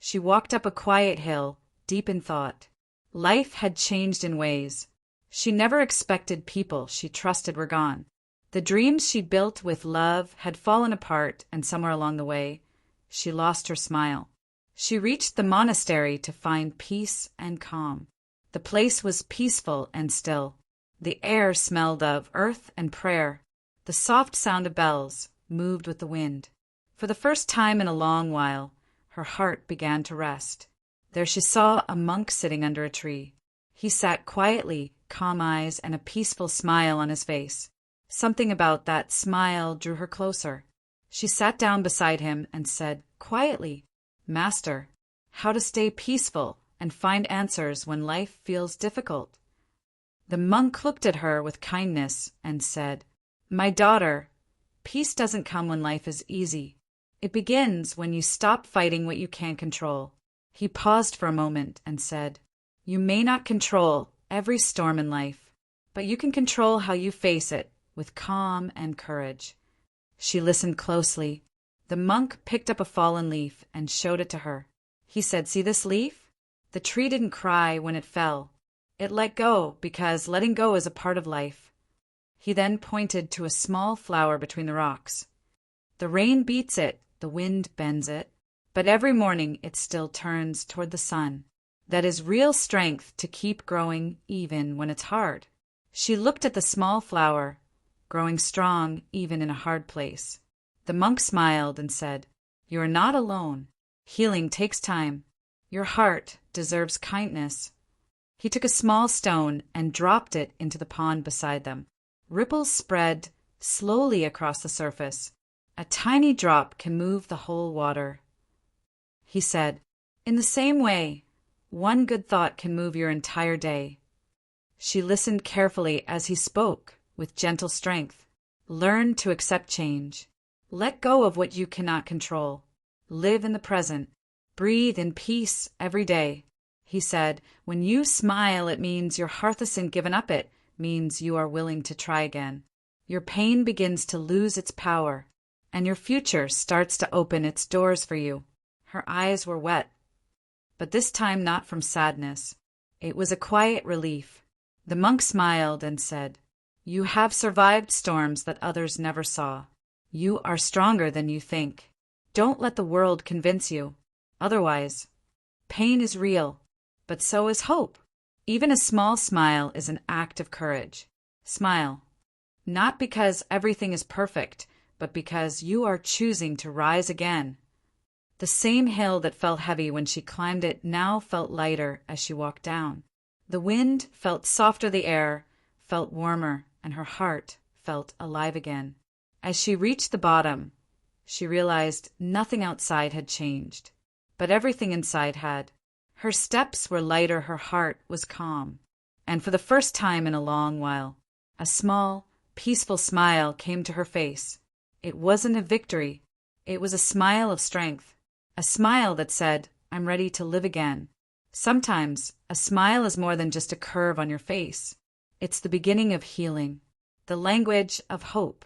She walked up a quiet hill, deep in thought. Life had changed in ways she never expected. People she trusted were gone. The dreams she built with love had fallen apart, and somewhere along the way, she lost her smile. She reached the monastery to find peace and calm. The place was peaceful and still. The air smelled of earth and prayer. The soft sound of bells moved with the wind. For the first time in a long while, her heart began to rest. There she saw a monk sitting under a tree. He sat quietly, calm eyes and a peaceful smile on his face. Something about that smile drew her closer. She sat down beside him and said quietly, "Master, how to stay peaceful and find answers when life feels difficult." The monk looked at her with kindness and said, "My daughter, peace doesn't come when life is easy. It begins when you stop fighting what you can't control." He paused for a moment and said, "You may not control every storm in life, but you can control how you face it with calm and courage." She listened closely. The monk picked up a fallen leaf and showed it to her. He said, "See this leaf? The tree didn't cry when it fell. It let go because letting go is a part of life." He then pointed to a small flower between the rocks. "The rain beats it, the wind bends it, but every morning it still turns toward the sun. That is real strength to keep growing even when it's hard." She looked at the small flower, growing strong even in a hard place. The monk smiled and said, "You are not alone. Healing takes time. Your heart deserves kindness." He took a small stone and dropped it into the pond beside them. Ripples spread slowly across the surface. "A tiny drop can move the whole water." He said, "In the same way, one good thought can move your entire day." She listened carefully as he spoke with gentle strength. "Learn to accept change. Let go of what you cannot control. Live in the present. Breathe in peace every day." He said, "When you smile, it means your heart isn't given up. It means you are willing to try again. Your pain begins to lose its power, and your future starts to open its doors for you." Her eyes were wet, but this time not from sadness. It was a quiet relief. The monk smiled and said, "You have survived storms that others never saw. You are stronger than you think. Don't let the world convince you otherwise. Pain is real, but so is hope. Even a small smile is an act of courage. Smile, not because everything is perfect, but because you are choosing to rise again." The same hill that felt heavy when she climbed it now felt lighter as she walked down. The wind felt softer, the air felt warmer, and her heart felt alive again. As she reached the bottom, she realized nothing outside had changed, but everything inside had. Her steps were lighter, her heart was calm, and for the first time in a long while, a small, peaceful smile came to her face. It wasn't a victory, it was a smile of strength, a smile that said, "I'm ready to live again." Sometimes a smile is more than just a curve on your face. It's the beginning of healing, the language of hope,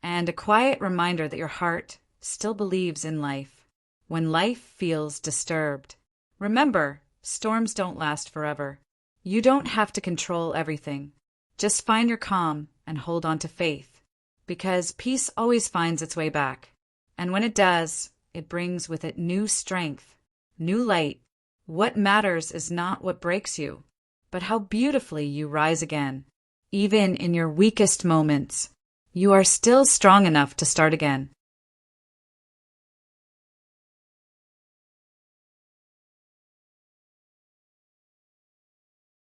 and a quiet reminder that your heart still believes in life when life feels disturbed. Remember, storms don't last forever. You don't have to control everything. Just find your calm and hold on to faith, because peace always finds its way back. And when it does, it brings with it new strength, new light. What matters is not what breaks you, but how beautifully you rise again. Even in your weakest moments, you are still strong enough to start again.